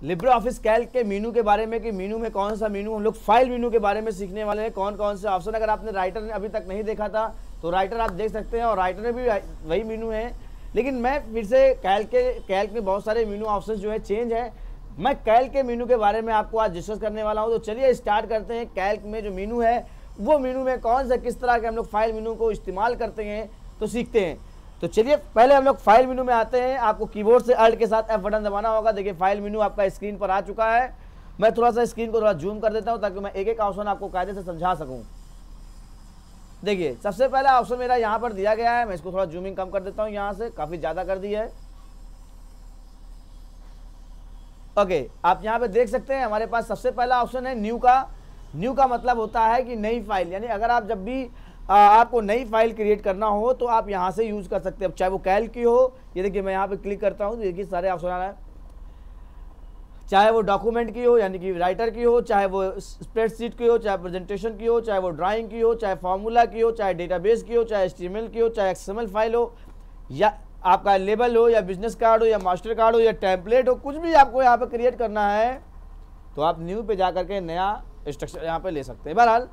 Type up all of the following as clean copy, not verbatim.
Libre office Calc के मेनू के बारे में कि मेनू में कौन सा मेनू, हम लोग फाइल मेनू के बारे में सीखने वाले हैं। कौन कौन से ऑप्शन, अगर आपने राइटर ने अभी तक नहीं देखा था तो राइटर आप देख सकते हैं, और राइटर में भी वही मेनू है। लेकिन मैं फिर से कैल्क में बहुत सारे मेनू ऑप्शन जो है चेंज है। मैं कैल्क के मेनू के बारे में आपको आज डिस्कस करने वाला हूँ। तो चलिए स्टार्ट करते हैं। कैल्क में जो मेनू है वो मेनू में कौन सा किस तरह के हम लोग फाइल मेनू को इस्तेमाल करते हैं तो सीखते हैं। तो चलिए पहले हम लोग फाइल मेनू में आते हैं। आपको कीबोर्ड से अल्ट के साथ F बटन दबाना होगा। देखिए फाइल मेनू आपका स्क्रीन पर आ चुका है। मैं थोड़ा सा स्क्रीन को थोड़ा जूम कर देता हूं ताकि मैं एक एक ऑप्शन आपको कायदे से समझा सकूं। देखिए सबसे पहला ऑप्शन मेरा यहाँ पर दिया गया है। मैं इसको थोड़ा जूमिंग कम कर देता हूँ, यहाँ से काफ़ी ज़्यादा कर दिया है। ओके, आप यहाँ पे देख सकते हैं हमारे पास सबसे पहला ऑप्शन है न्यू का। न्यू का मतलब होता है कि नई फाइल, यानी अगर आप जब भी आपको नई फाइल क्रिएट करना हो तो आप यहाँ से यूज़ कर सकते हैं, चाहे वो कैल्क की हो। ये देखिए मैं यहाँ पे क्लिक करता हूँ, देखिए सारे ऑप्शन आ रहा है। चाहे वो डॉक्यूमेंट की हो यानी कि राइटर की हो, चाहे वो स्प्रेडशीट की हो, चाहे प्रेजेंटेशन की हो, चाहे वो ड्राइंग की हो, चाहे फार्मूला की हो, चाहे डेटाबेस की हो, चाहे HTML की हो, चाहे XML फाइल हो, या आपका लेबल हो, या बिजनेस कार्ड हो, या मास्टर कार्ड हो, या टेम्पलेट हो, कुछ भी आपको यहाँ पर क्रिएट करना है तो आप न्यू पे जा करके नया स्ट्रक्चर यहाँ पे ले सकते हैं। बहरहाल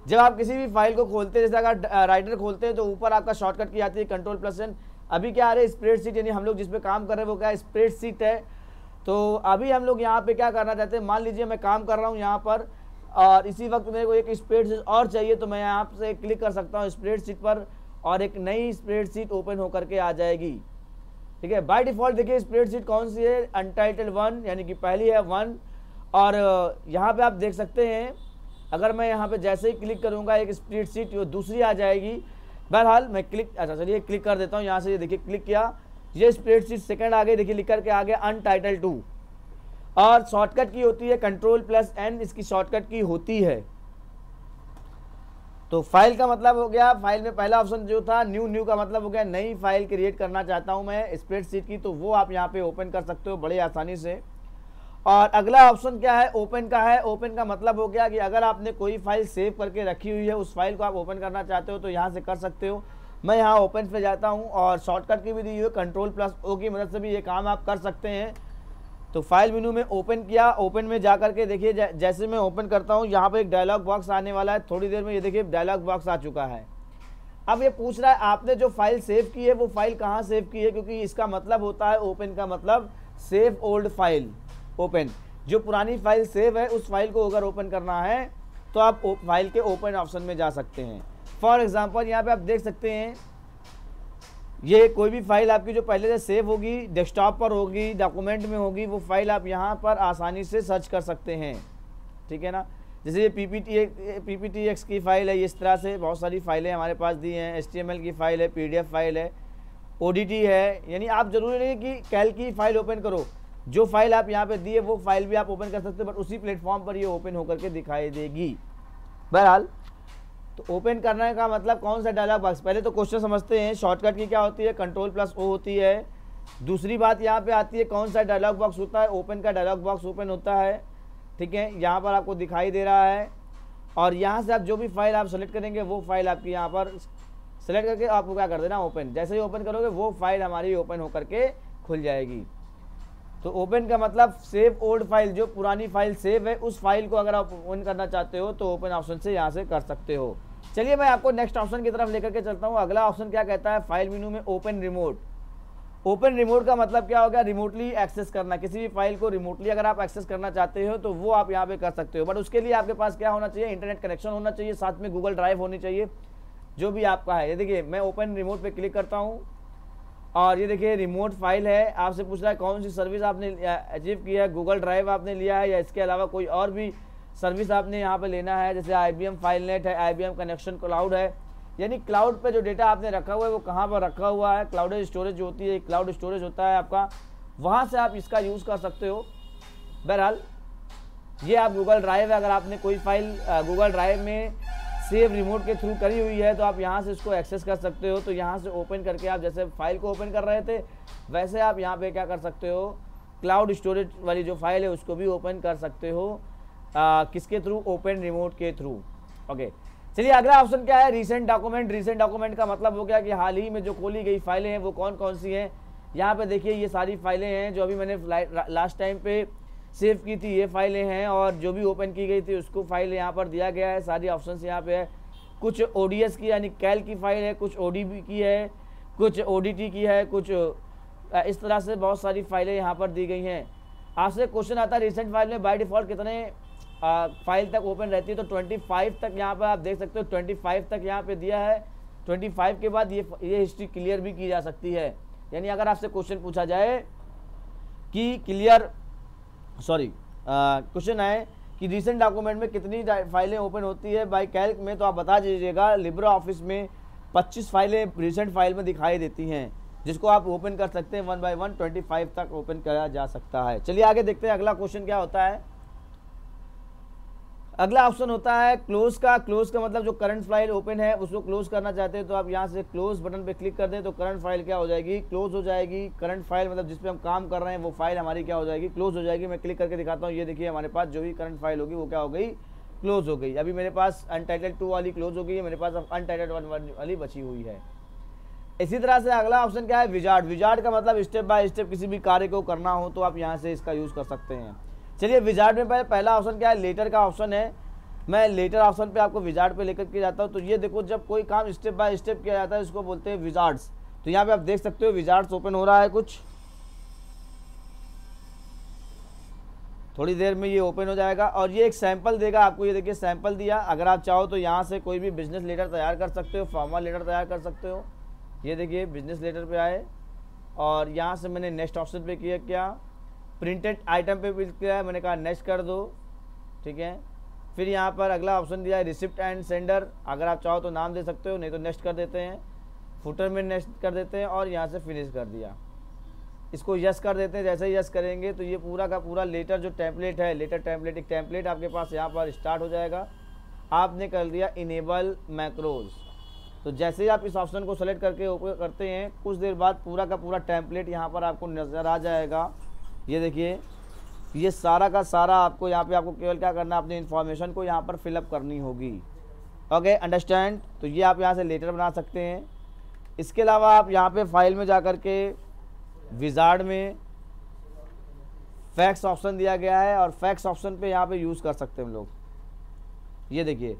जब आप किसी भी फाइल को खोलते हैं, जैसे अगर राइटर खोलते हैं तो ऊपर आपका शॉर्टकट की आती है Ctrl+N। अभी क्या आ रहा है स्प्रेडशीट, यानी हम लोग जिस पे काम कर रहे हैं वो क्या है स्प्रेडशीट है। तो अभी हम लोग यहाँ पे क्या करना चाहते हैं, मान लीजिए मैं काम कर रहा हूँ यहाँ पर और इसी वक्त मेरे को एक स्प्रेडशीट और चाहिए तो मैं यहाँ से क्लिक कर सकता हूँ स्प्रेडशीट पर और एक नई स्प्रेडशीट ओपन होकर के आ जाएगी। ठीक है, बाय डिफॉल्ट देखिए स्प्रेडशीट कौन सी है, अनटाइटल्ड 1 यानी कि पहली है 1। और यहाँ पे आप देख सकते हैं अगर मैं यहाँ पे जैसे ही क्लिक करूँगा एक स्प्रेडशीट वो दूसरी आ जाएगी। बहरहाल मैं अच्छा चलिए क्लिक कर देता हूँ यहाँ से। ये देखिए क्लिक किया, ये स्प्रेडशीट सेकंड आ गई, देखिए लिख करके आ गया अनटाइटल्ड 2। और शॉर्टकट की होती है Ctrl+N, इसकी शॉर्टकट की होती है। तो फाइल का मतलब हो गया, फाइल में पहला ऑप्शन जो था न्यू का मतलब हो गया नई फाइल क्रिएट करना चाहता हूँ मैं स्प्रेडशीट की, तो वो आप यहाँ पे ओपन कर सकते हो बड़े आसानी से। और अगला ऑप्शन क्या है, ओपन का है। ओपन का मतलब हो गया कि अगर आपने कोई फाइल सेव करके रखी हुई है, उस फाइल को आप ओपन करना चाहते हो तो यहाँ से कर सकते हो। मैं यहाँ ओपन पे जाता हूँ और शॉर्टकट की भी दी हुई है Ctrl+O की मदद से भी ये काम आप कर सकते हैं। तो फाइल मेनू में ओपन किया, ओपन में जा करके देखिए जैसे मैं ओपन करता हूँ यहाँ पे एक डायलॉग बॉक्स आने वाला है थोड़ी देर में। ये देखिए डायलॉग बॉक्स आ चुका है। अब ये पूछ रहा है आपने जो फाइल सेव की है वो फाइल कहाँ सेव की है, क्योंकि इसका मतलब होता है ओपन का मतलब सेव ओल्ड फाइल। ओपन जो पुरानी फाइल सेव है उस फाइल को अगर ओपन करना है तो आप फाइल के ओपन ऑप्शन में जा सकते हैं। फॉर एग्जांपल यहाँ पे आप देख सकते हैं ये कोई भी फाइल आपकी जो पहले से सेव होगी, डेस्कटॉप पर होगी, डॉक्यूमेंट में होगी, वो फाइल आप यहाँ पर आसानी से सर्च कर सकते हैं। ठीक है ना, जैसे ये PPTX की फ़ाइल है, इस तरह से बहुत सारी फाइलें हमारे पास दी हैं। HTML की फ़ाइल है, PDF फाइल है, ODT है। यानी आप ज़रूरी नहीं कि कैल्क की फ़ाइल ओपन करो, जो फाइल आप यहाँ पे दी है वो फाइल भी आप ओपन कर सकते हो, बट उसी प्लेटफॉर्म पर ये ओपन होकर के दिखाई देगी। बहरहाल तो ओपन करने का मतलब कौन सा डायलॉग बॉक्स, पहले तो क्वेश्चन समझते हैं। शॉर्टकट की क्या होती है, Ctrl+O होती है। दूसरी बात यहाँ पे आती है कौन सा डायलॉग बॉक्स होता है, ओपन का डायलॉग बॉक्स ओपन होता है। ठीक है, यहाँ पर आपको दिखाई दे रहा है और यहाँ से आप जो भी फाइल आप सेलेक्ट करेंगे वो फाइल आपकी यहाँ पर सेलेक्ट करके आपको क्या कर देना ओपन। जैसे ही ओपन करोगे वो फाइल हमारी ओपन होकर के खुल जाएगी। तो ओपन का मतलब सेव ओल्ड फाइल, जो पुरानी फाइल सेव है उस फाइल को अगर आप ओपन करना चाहते हो तो ओपन ऑप्शन से यहाँ से कर सकते हो। चलिए मैं आपको नेक्स्ट ऑप्शन की तरफ लेकर के चलता हूँ। अगला ऑप्शन क्या कहता है फाइल मेनू में ओपन रिमोट। ओपन रिमोट का मतलब क्या हो गया, रिमोटली एक्सेस करना। किसी भी फाइल को रिमोटली अगर आप एक्सेस करना चाहते हो तो वो आप यहाँ पे कर सकते हो, बट उसके लिए आपके पास क्या होना चाहिए, इंटरनेट कनेक्शन होना चाहिए, साथ में गूगल ड्राइव होनी चाहिए जो भी आपका है। ये देखिए मैं ओपन रिमोट पे क्लिक करता हूँ और ये देखिए रिमोट फाइल है। आपसे पूछ रहा है कौन सी सर्विस आपने अचीव किया है, गूगल ड्राइव आपने लिया है या इसके अलावा कोई और भी सर्विस आपने यहाँ पे लेना है, जैसे IBM फाइल नेट है, IBM कनेक्शन क्लाउड है। यानी क्लाउड पे जो डेटा आपने रखा हुआ है वो कहाँ पर रखा हुआ है, क्लाउड स्टोरेज जो होती है, क्लाउड स्टोरेज होता है आपका, वहाँ से आप इसका यूज़ कर सकते हो। बहरहाल ये आप गूगल ड्राइव है, अगर आपने कोई फाइल गूगल ड्राइव में सेव रिमोट के थ्रू करी हुई है तो आप यहाँ से इसको एक्सेस कर सकते हो। तो यहाँ से ओपन करके आप जैसे फाइल को ओपन कर रहे थे वैसे आप यहाँ पे क्या कर सकते हो, क्लाउड स्टोरेज वाली जो फाइल है उसको भी ओपन कर सकते हो। किसके थ्रू, ओपन रिमोट के थ्रू। ओके, चलिए अगला ऑप्शन क्या है, रीसेंट डॉक्यूमेंट। रीसेंट डॉक्यूमेंट का मतलब हो गया कि हाल ही में जो खोली गई फाइलें हैं वो कौन कौन सी हैं। यहाँ पे देखिए ये सारी फाइलें हैं जो अभी मैंने लास्ट टाइम पे सेव की थी ये फाइलें हैं, और जो भी ओपन की गई थी उसको फाइल यहाँ पर दिया गया है। सारी ऑप्शंस यहाँ पे है। कुछ ओडीएस की यानी कैल की फाइल है, कुछ ओडीबी की है, कुछ ओडीटी की है, कुछ इस तरह से बहुत सारी फाइलें यहाँ पर दी गई हैं। आपसे क्वेश्चन आता है रिसेंट फाइल में बाय डिफ़ॉल्ट कितने फाइल तक ओपन रहती है, तो 25 तक यहाँ पर आप देख सकते हो। 25 तक यहाँ पे दिया है। 25 के बाद ये हिस्ट्री क्लियर भी की जा सकती है। यानी अगर आपसे क्वेश्चन पूछा जाए कि क्वेश्चन है कि रिसेंट डॉक्यूमेंट में कितनी फाइलें ओपन होती है बाय कैल्क में, तो आप बता दीजिएगा। लिब्रा ऑफिस में 25 फाइलें रिसेंट फाइल में दिखाई देती हैं, जिसको आप ओपन कर सकते हैं 1 बाय 1। 25 तक ओपन किया जा सकता है। चलिए आगे देखते हैं अगला क्वेश्चन क्या होता है। अगला ऑप्शन होता है क्लोज का। क्लोज का मतलब जो करंट फाइल ओपन है उसको क्लोज करना चाहते हैं, तो आप यहाँ से क्लोज बटन पे क्लिक कर दें तो करंट फाइल क्या हो जाएगी, क्लोज हो जाएगी। करंट फाइल मतलब जिस पे हम काम कर रहे हैं वो फाइल हमारी क्या हो जाएगी, क्लोज हो जाएगी। मैं क्लिक करके दिखाता हूँ। ये देखिए हमारे पास जो भी करंट फाइल होगी वो क्या हो गई, क्लोज हो गई। अभी मेरे पास अनटाइटल्ड 2 वाली क्लोज हो गई है, मेरे पास अब अनटाइटल्ड 1 वाली बची हुई है। इसी तरह से अगला ऑप्शन क्या है, विजार्ड। विजार्ड का मतलब स्टेप बाय स्टेप किसी भी कार्य को करना हो तो आप यहाँ से इसका यूज़ कर सकते हैं। चलिए विजार्ड में पहला ऑप्शन क्या है, लेटर का ऑप्शन है। मैं लेटर ऑप्शन पे आपको विजार्ड पे लेकर के जाता हूँ। तो ये देखो जब कोई काम स्टेप बाय स्टेप किया जाता है इसको बोलते हैं विजार्ड्स। तो यहाँ पे आप देख सकते हो विजार्ड्स ओपन हो रहा है। कुछ थोड़ी देर में ये ओपन हो जाएगा और ये एक सैंपल देगा आपको। ये देखिए सैंपल दिया। अगर आप चाहो तो यहाँ से कोई भी बिजनेस लेटर तैयार कर सकते हो, फॉर्मल लेटर तैयार कर सकते हो। ये देखिए बिजनेस लेटर पे आए और यहाँ से मैंने नेक्स्ट ऑप्शन पे किया, प्रिंटेड आइटम पे क्लिक किया है, मैंने कहा नेक्स्ट कर दो, ठीक है। फिर यहाँ पर अगला ऑप्शन दिया है रिसिप्ट एंड सेंडर। अगर आप चाहो तो नाम दे सकते हो, नहीं तो नेक्स्ट कर देते हैं। फुटर में नेक्स्ट कर देते हैं और यहाँ से फिनिश कर दिया। इसको यस कर देते हैं। जैसे ही यस करेंगे तो ये पूरा का पूरा लेटर जो टेम्पलेट है, लेटर टेम्पलेट एक टेम्पलेट आपके पास यहाँ पर स्टार्ट हो जाएगा। आपने कर दिया इनेबल मैक्रोज। तो जैसे ही आप इस ऑप्शन को सेलेक्ट करके ओपन करते हैं कुछ देर बाद पूरा का पूरा टेम्पलेट यहाँ पर आपको नज़र आ जाएगा। ये देखिए ये सारा का सारा आपको यहाँ पे आपको केवल क्या करना है, अपनी इन्फॉर्मेशन को यहाँ पर फिलअप करनी होगी। Okay understand. तो ये आप यहाँ से लेटर बना सकते हैं। इसके अलावा आप यहाँ पे फाइल में जा कर के विजार्ड में फैक्स ऑप्शन दिया गया है और फैक्स ऑप्शन पे यहाँ पे यूज़ कर सकते हैं हम लोग। ये देखिए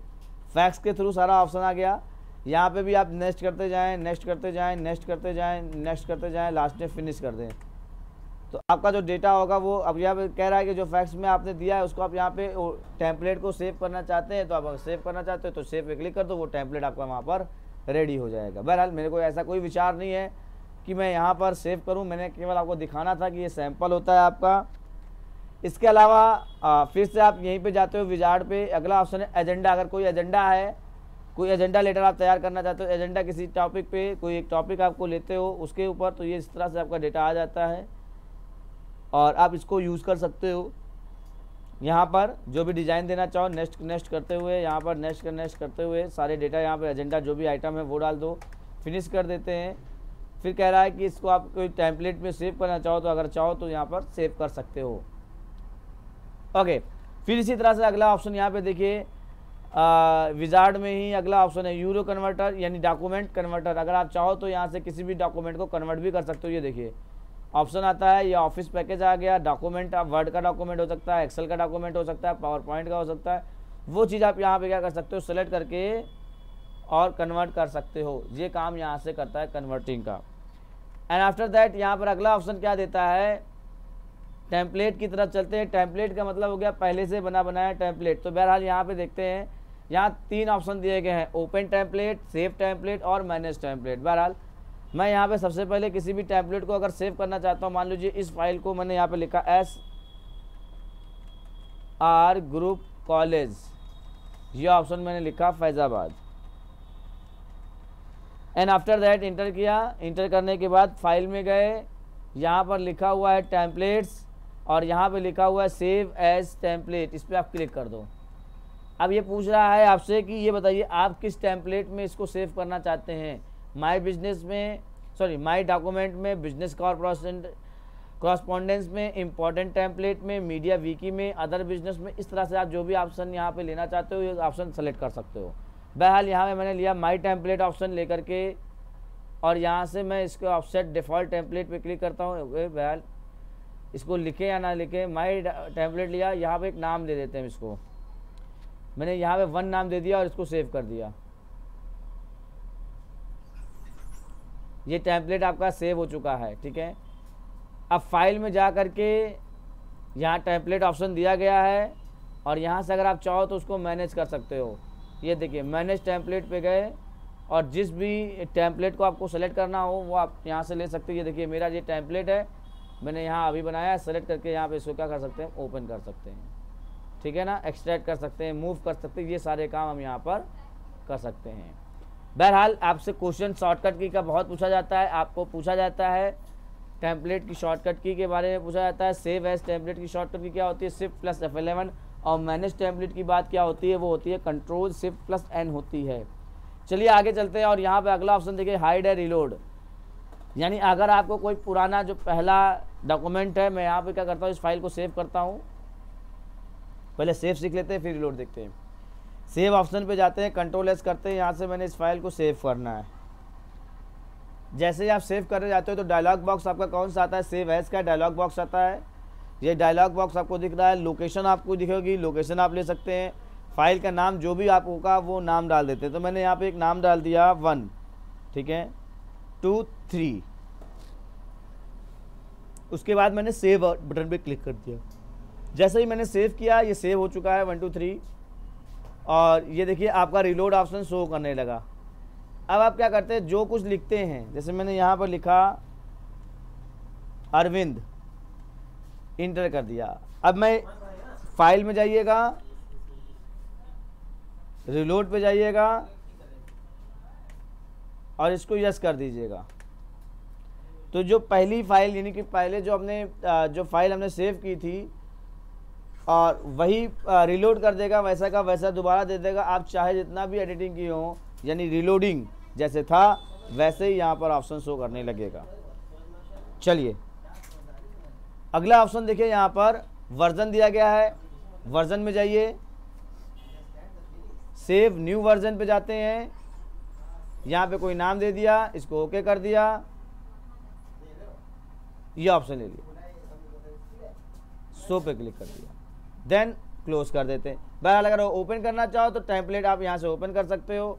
फैक्स के थ्रू सारा ऑप्शन आ गया। यहाँ पे भी आप नेक्स्ट करते जाएं, नेक्स्ट करते जाएं, नेक्स्ट करते जाएं, नेक्स्ट करते जाएं, लास्ट में फिनिश कर दें। तो आपका जो डेटा होगा वो अब यहाँ पे कह रहा है कि जो फैक्स में आपने दिया है उसको आप यहाँ पे टेम्पलेट को सेव करना चाहते हैं। तो आप अगर सेव करना चाहते हो तो सेव पे क्लिक कर दो, वो टेम्पलेट आपका वहाँ पर रेडी हो जाएगा। बहरहाल मेरे को ऐसा कोई विचार नहीं है कि मैं यहाँ पर सेव करूँ, मैंने केवल आपको दिखाना था कि ये सैम्पल होता है आपका। इसके अलावा फिर से आप यहीं पर जाते हो विजार्ड पे। अगला ऑप्शन है एजेंडा। अगर कोई एजेंडा है, कोई एजेंडा लेटर आप तैयार करना चाहते हो, एजेंडा किसी टॉपिक पे कोई एक टॉपिक आपको लेते हो उसके ऊपर, तो ये इस तरह से आपका डेटा आ जाता है और आप इसको यूज़ कर सकते हो। यहाँ पर जो भी डिज़ाइन देना चाहो नेक्स्ट नेक्स्ट करते हुए, यहाँ पर नेक्स्ट करते हुए सारे डेटा यहाँ पर एजेंडा जो भी आइटम है वो डाल दो, फिनिश कर देते हैं। फिर कह रहा है कि इसको आप कोई टेम्पलेट में सेव करना चाहो तो अगर चाहो तो यहाँ पर सेव कर सकते हो। ओके फिर इसी तरह से अगला ऑप्शन यहाँ पे देखिए विजार्ड में ही अगला ऑप्शन है यूरो कन्वर्टर यानी डॉक्यूमेंट कन्वर्टर। अगर आप चाहो तो यहाँ से किसी भी डॉक्यूमेंट को कन्वर्ट भी कर सकते हो। ये देखिए ऑप्शन आता है, ये ऑफिस पैकेज आ गया। डॉक्यूमेंट वर्ड का डॉक्यूमेंट हो सकता है, एक्सेल का डॉक्यूमेंट हो सकता है, पावर पॉइंट का हो सकता है। वो चीज़ आप यहाँ पे क्या कर सकते हो, सेलेक्ट करके और कन्वर्ट कर सकते हो। ये काम यहाँ से करता है कन्वर्टिंग का। एंड आफ्टर दैट यहाँ पर अगला ऑप्शन क्या देता है, टेम्पलेट की तरफ चलते हैं। टेम्पलेट का मतलब हो गया पहले से बना बनाया टेम्पलेट। तो बहरहाल यहाँ पे देखते हैं, यहाँ 3 ऑप्शन दिए गए हैं, ओपन टेम्पलेट, सेव टेम्पलेट और मैनेज टेम्पलेट। बहरहाल मैं यहाँ पे सबसे पहले किसी भी टेम्पलेट को अगर सेव करना चाहता हूँ, मान लीजिए इस फाइल को मैंने यहाँ पे लिखा SR ग्रुप कॉलेज, ये ऑप्शन मैंने लिखा Faizabad. And after that inter किया। इंटर करने के बाद फाइल में गए, यहाँ पर लिखा हुआ है टेम्पलेट्स और यहाँ पे लिखा हुआ है सेव एज टेम्पलेट। इस पर आप क्लिक कर दो। अब ये पूछ रहा है आपसे कि ये बताइए आप किस टेम्पलेट में इसको सेव करना चाहते हैं, माई बिजनेस में, सॉरी माई डॉक्यूमेंट में, बिजनेस कॉरस्पॉन्डेंस में, इम्पॉर्टेंट टेम्पलेट में, मीडिया वीकी में, अदर बिजनेस में। इस तरह से आप जो भी ऑप्शन यहाँ पे लेना चाहते हो ये ऑप्शन सेलेक्ट कर सकते हो। बहरहाल यहाँ पे मैंने लिया माई टेम्पलेट ऑप्शन लेकर के और यहाँ से मैं इसके ऑफसेट डिफ़ॉल्ट टेम्पलेट पे क्लिक करता हूँ। बहरहाल इसको लिखे या ना लिखे, माई टेम्पलेट लिया, यहाँ पे एक नाम दे देते हैं इसको। मैंने यहाँ पे 1 नाम दे दिया और इसको सेव कर दिया। ये टेम्पलेट आपका सेव हो चुका है, ठीक है। अब फाइल में जा करके यहाँ टेम्पलेट ऑप्शन दिया गया है और यहाँ से अगर आप चाहो तो उसको मैनेज कर सकते हो। ये देखिए मैनेज टेम्पलेट पे गए और जिस भी टेम्पलेट को आपको सेलेक्ट करना हो वो आप यहाँ से ले सकते हो। ये देखिए मेरा ये टेम्पलेट है, मैंने यहाँ अभी बनाया है, सेलेक्ट करके यहाँ पे इसको क्या कर सकते हैं, ओपन कर सकते हैं, ठीक है ना। एक्सट्रैक्ट कर सकते हैं, मूव कर सकते हैं, ये सारे काम हम यहाँ पर कर सकते हैं। बहरहाल आपसे क्वेश्चन शॉर्टकट की का बहुत पूछा जाता है, आपको पूछा जाता है टेम्पलेट की शॉर्टकट की के बारे में पूछा जाता है। सेव एज टेम्पलेट की शॉर्टकट की क्या होती है, शिफ्ट प्लस F11, और मैनेज टेम्पलेट की बात क्या होती है, वो होती है कंट्रोल शिफ्ट प्लस N होती है। चलिए आगे चलते हैं और यहाँ पे अगला ऑप्शन देखिए, हाइड है रिलोड। यानी अगर आपको कोई पुराना जो पहला डॉक्यूमेंट है, मैं यहाँ पे क्या करता हूँ, इस फाइल को सेव करता हूँ। पहले सेव सीख लेते हैं फिर रिलोड देखते हैं। सेव ऑप्शन पे जाते हैं, कंट्रोल एस करते हैं, यहाँ से मैंने इस फाइल को सेव करना है। जैसे ही आप सेव करने जाते हो तो डायलॉग बॉक्स आपका कौन सा आता है, सेव एज का डायलॉग बॉक्स आता है। ये डायलॉग बॉक्स आपको दिख रहा है, लोकेशन आपको दिखेगी, लोकेशन आप ले सकते हैं। फाइल का नाम जो भी आप होगा वो नाम डाल देते हैं। तो मैंने यहाँ पे एक नाम डाल दिया 1, ठीक है, 2, 3। उसके बाद मैंने सेव बटन पे क्लिक कर दिया। जैसे ही मैंने सेव किया ये सेव हो चुका है 1, 2, 3, और ये देखिए आपका रिलोड ऑप्शन शो करने लगा। अब आप क्या करते हैं, जो कुछ लिखते हैं, जैसे मैंने यहाँ पर लिखा अरविंद, इंटर कर दिया। अब मैं फाइल में जाइएगा, रिलोड पे जाइएगा और इसको यस कर दीजिएगा। तो जो पहली फाइल यानी कि पहले जो फाइल हमने सेव की थी और वही रिलोड कर देगा, वैसा का वैसा दोबारा दे देगा। आप चाहे जितना भी एडिटिंग की हो, यानी रिलोडिंग जैसे था वैसे ही यहाँ पर ऑप्शन शो करने लगेगा। चलिए अगला ऑप्शन देखिए, यहाँ पर वर्जन दिया गया है। वर्जन में जाइए, सेव न्यू वर्जन पे जाते हैं, यहाँ पे कोई नाम दे दिया, इसको ओके कर दिया, ये ऑप्शन ले लिया, शो पे क्लिक कर दिया, देन क्लोज कर देते हैं। बहरहाल अगर ओपन करना चाहो तो टेम्पलेट आप यहाँ से ओपन कर सकते हो।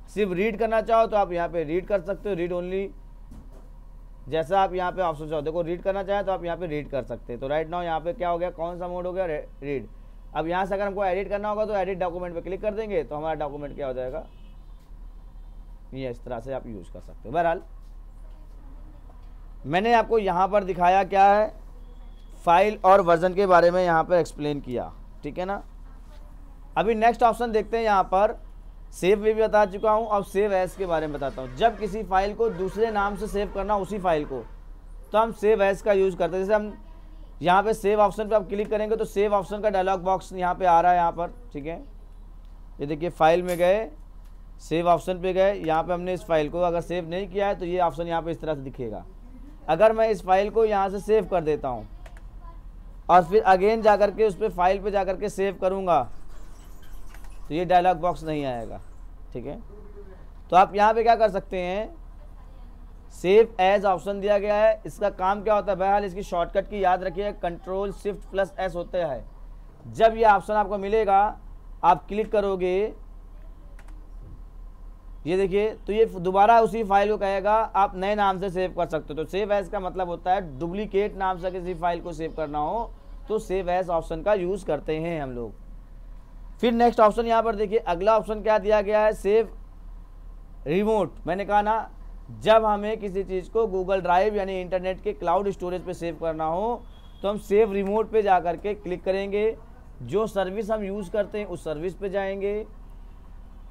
सिर्फ रीड करना चाहो तो आप यहाँ पे रीड कर सकते हो, रीड ओनली, जैसा आप यहाँ पे ऑप्शन चाहो। देखो रीड करना चाहें तो आप यहाँ पे रीड कर सकते हैं। तो राइट नाउ यहाँ पे क्या हो गया, कौन सा मोड हो गया, रीड। अब यहाँ से अगर हमको एडिट करना होगा तो एडिट डॉक्यूमेंट पे क्लिक कर देंगे तो हमारा डॉक्यूमेंट क्या हो जाएगा, ये इस तरह से आप यूज कर सकते हो। बहरहाल मैंने आपको यहाँ पर दिखाया क्या है, फाइल और वर्जन के बारे में यहाँ पर एक्सप्लेन किया, ठीक है ना। अभी नेक्स्ट ऑप्शन देखते हैं, यहाँ पर सेव भी बता चुका हूँ, अब सेव एज के बारे में बताता हूँ। जब किसी फाइल को दूसरे नाम से सेव करना उसी फाइल को, तो हम सेव एज का यूज़ करते हैं। जैसे हम यहाँ पे सेव ऑप्शन पे आप क्लिक करेंगे तो सेव ऑप्शन का डायलॉग बॉक्स यहाँ पे आ रहा है, यहाँ पर, ठीक है। ये देखिए फाइल में गए, सेव ऑप्शन पे गए, यहाँ पे हमने इस फाइल को अगर सेव नहीं किया है तो ये ऑप्शन यहाँ पे इस तरह से दिखेगा। अगर मैं इस फाइल को यहाँ से सेव कर देता हूँ और फिर अगेन जा करके उस पर फाइल पे जा करके सेव करूँगा तो ये डायलॉग बॉक्स नहीं आएगा, ठीक है। तो आप यहाँ पे क्या कर सकते हैं, सेव एज ऑप्शन दिया गया है। इसका काम क्या होता है, बहरहाल इसकी शॉर्टकट की याद रखिए, कंट्रोल शिफ्ट प्लस एस होता है। जब ये ऑप्शन आपको मिलेगा आप क्लिक करोगे, ये देखिए, तो ये दोबारा उसी फाइल को कहेगा आप नए नाम से सेव कर सकते हो। तो सेव एज का मतलब होता है डुप्लीकेट नाम से किसी फाइल को सेव करना हो तो सेव एज ऑप्शन का यूज़ करते हैं हम लोग। फिर नेक्स्ट ऑप्शन यहाँ पर देखिए, अगला ऑप्शन क्या दिया गया है, सेव रिमोट। मैंने कहा ना, जब हमें किसी चीज़ को गूगल ड्राइव यानी इंटरनेट के क्लाउड स्टोरेज पे सेव करना हो तो हम सेव रिमोट पे जा करके क्लिक करेंगे। जो सर्विस हम यूज़ करते हैं उस सर्विस पे जाएंगे,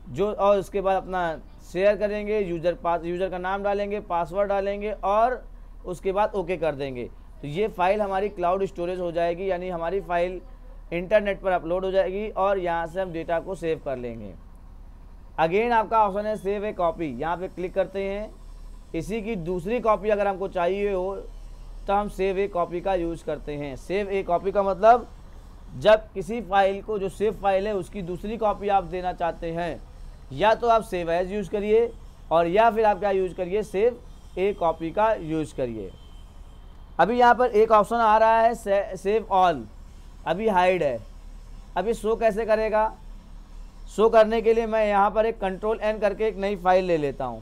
जो और उसके बाद अपना शेयर करेंगे, यूज़र का नाम डालेंगे, पासवर्ड डालेंगे और उसके बाद ओके कर देंगे। तो ये फाइल हमारी क्लाउड स्टोरेज हो जाएगी, यानी हमारी फाइल इंटरनेट पर अपलोड हो जाएगी और यहाँ से हम डेटा को सेव कर लेंगे। अगेन आपका ऑप्शन है सेव ए कॉपी, यहाँ पे क्लिक करते हैं। इसी की दूसरी कॉपी अगर हमको चाहिए हो तो हम सेव ए कॉपी का यूज़ करते हैं। सेव ए कॉपी का मतलब जब किसी फाइल को, जो सेव फाइल है उसकी दूसरी कॉपी आप देना चाहते हैं, या तो आप सेव एज यूज़ करिए और या फिर आप क्या यूज़ करिए, सेव ए कॉपी का यूज़ करिए। अभी यहाँ पर एक ऑप्शन आ रहा है सेव ऑल, अभी हाइड है। अभी शो कैसे करेगा? शो करने के लिए मैं यहाँ पर एक कंट्रोल एन करके एक नई फाइल ले लेता हूँ।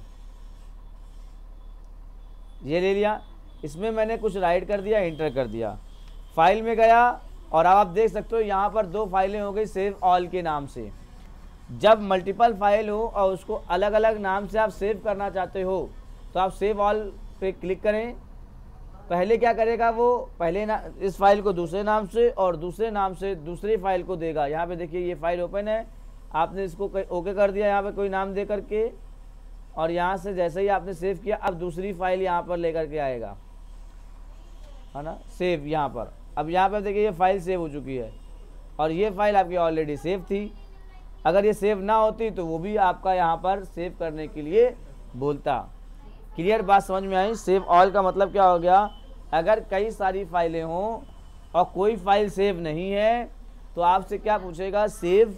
ये ले लिया, इसमें मैंने कुछ राइट कर दिया, इंटर कर दिया, फाइल में गया और अब आप देख सकते हो यहाँ पर 2 फाइलें हो गई सेव ऑल के नाम से। जब मल्टीपल फाइल हो और उसको अलग अलग नाम से आप सेव करना चाहते हो तो आप सेव ऑल पे क्लिक करें। पहले क्या करेगा वो, पहले ना इस फाइल को दूसरे नाम से और दूसरे नाम से दूसरी फाइल को देगा। यहाँ पे देखिए ये फाइल ओपन है, आपने इसको ओके कर दिया यहाँ पे कोई नाम दे करके, और यहाँ से जैसे ही आपने सेव किया अब दूसरी फाइल यहाँ पर लेकर के आएगा, है ना, सेव यहाँ पर। अब यहाँ पर देखिए ये फाइल सेव हो चुकी है और ये फाइल आपकी ऑलरेडी सेव थी। अगर ये सेव ना होती तो वो भी आपका यहाँ पर सेव करने के लिए बोलता। क्लियर बात समझ में आई? सेव ऑल का मतलब क्या हो गया, अगर कई सारी फाइलें हों और कोई फाइल सेव नहीं है तो आपसे क्या पूछेगा, save,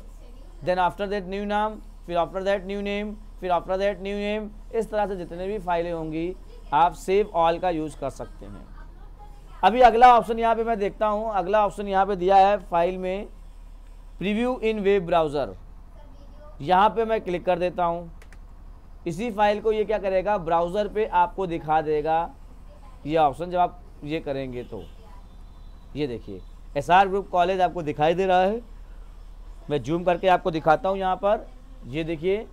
then after that new नाम, फिर आफ्टर दैट न्यू नेम, फिर आफ्टर दैट न्यू नेम। इस तरह से जितने भी फाइलें होंगी आप सेव ऑल का यूज़ कर सकते हैं। अभी अगला ऑप्शन यहाँ पे मैं देखता हूँ, अगला ऑप्शन यहाँ पे दिया है फाइल में प्रीव्यू इन वेब ब्राउज़र। यहाँ पे मैं क्लिक कर देता हूँ। इसी फाइल को ये क्या करेगा, ब्राउज़र पे आपको दिखा देगा ये ऑप्शन। जब आप ये करेंगे तो ये देखिए SR ग्रुप कॉलेज आपको दिखाई दे रहा है। मैं जूम करके आपको दिखाता हूँ, यहाँ पर ये देखिए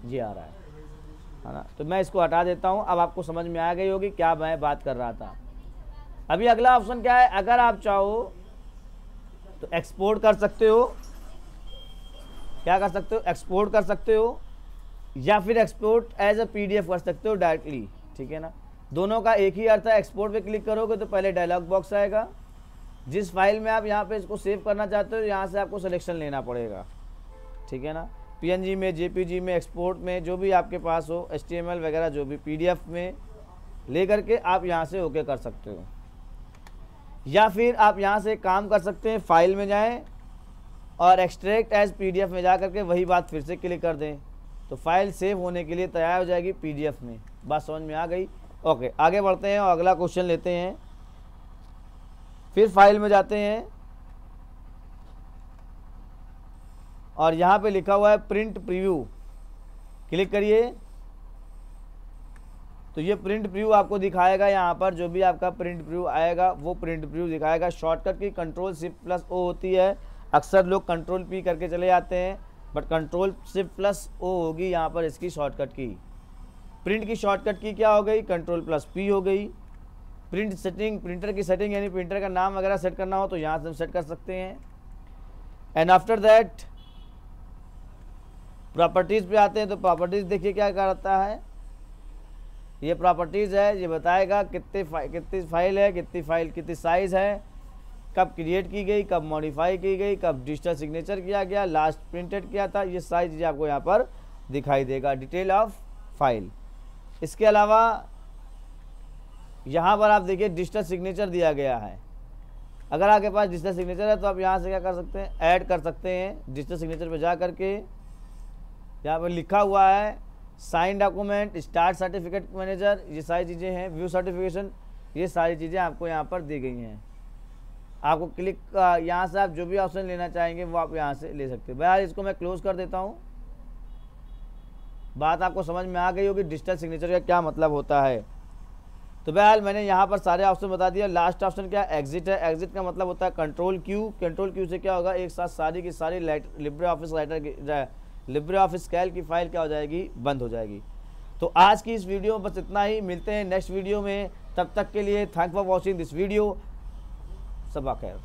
ये आ रहा है ना। तो मैं इसको हटा देता हूँ। अब आपको समझ में आ गई होगी क्या मैं बात कर रहा था। अभी अगला ऑप्शन क्या है, अगर आप चाहो तो एक्सपोर्ट कर सकते हो। क्या कर सकते हो, एक्सपोर्ट कर सकते हो, या फिर एक्सपोर्ट एज अ PDF कर सकते हो डायरेक्टली, ठीक है ना। दोनों का एक ही अर्थ है। एक्सपोर्ट पे क्लिक करोगे तो पहले डायलॉग बॉक्स आएगा, जिस फाइल में आप यहाँ पे इसको सेव करना चाहते हो यहाँ से आपको सिलेक्शन लेना पड़ेगा, ठीक है ना। PNG में, JPG में, एक्सपोर्ट में, जो भी आपके पास हो, HTML वगैरह जो भी, PDF में ले करके आप यहाँ से ओके कर सकते हो। या फिर आप यहाँ से काम कर सकते हैं, फाइल में जाएं और एक्सट्रैक्ट एज PDF में जा करके वही बात फिर से क्लिक कर दें तो फाइल सेव होने के लिए तैयार हो जाएगी PDF में। बात समझ में आ गई? ओके, आगे बढ़ते हैं और अगला क्वेश्चन लेते हैं। फिर फाइल में जाते हैं और यहाँ पे लिखा हुआ है प्रिंट प्रीव्यू, क्लिक करिए तो ये प्रिंट प्रीव्यू आपको दिखाएगा। यहाँ पर जो भी आपका प्रिंट प्रीव्यू आएगा वो प्रिंट प्रीव्यू दिखाएगा। शॉर्टकट की Ctrl+Shift+O होती है, अक्सर लोग Ctrl+P करके चले जाते हैं, बट Ctrl+Shift+O होगी यहाँ पर इसकी शॉर्टकट की। प्रिंट की शॉर्टकट की क्या हो गई, Ctrl+P हो गई। प्रिंट सेटिंग, प्रिंटर की सेटिंग यानी प्रिंटर का नाम वगैरह सेट करना हो तो यहाँ से हम सेट कर सकते हैं। एंड आफ्टर दैट प्रॉपर्टीज़ पे आते हैं तो प्रॉपर्टीज़ देखिए क्या करता है। ये प्रॉपर्टीज़ है, ये बताएगा कितनी फाइल है, कितनी साइज़ है, कब क्रिएट की गई, कब मॉडिफाई की गई, कब डिजिटल सिग्नेचर किया गया, लास्ट प्रिंटेड किया था। ये सारी चीज़ें आपको यहाँ पर दिखाई देगा, डिटेल ऑफ फाइल। इसके अलावा यहाँ पर आप देखिए डिजिटल सिग्नेचर दिया गया है। अगर आपके पास डिजिटल सिग्नेचर है तो आप यहाँ से क्या कर सकते हैं, ऐड कर सकते हैं। डिजिटल सिग्नेचर पे जा करके यहाँ पर लिखा हुआ है sign document, start certificate manager, ये सारी चीज़ें हैं, व्यू सर्टिफिकेशन, ये सारी चीज़ें आपको यहाँ पर दी गई हैं। आपको क्लिक यहाँ से आप जो भी ऑप्शन लेना चाहेंगे वो आप यहाँ से ले सकते हो। भाई इसको मैं क्लोज कर देता हूँ। बात आपको समझ में आ गई होगी डिजिटल सिग्नेचर का क्या मतलब होता है। तो बहरहाल मैंने यहाँ पर सारे ऑप्शन बता दिया। लास्ट ऑप्शन क्या, एग्जिट है। एग्जिट का मतलब होता है Ctrl+Q। Ctrl+Q से क्या होगा, एक साथ सारी की सारी लिब्रे ऑफिस कैल्क की फाइल क्या हो जाएगी, बंद हो जाएगी। तो आज की इस वीडियो में बस इतना ही। मिलते हैं नेक्स्ट वीडियो में, तब तक के लिए thank for watching this video. सबा खैर।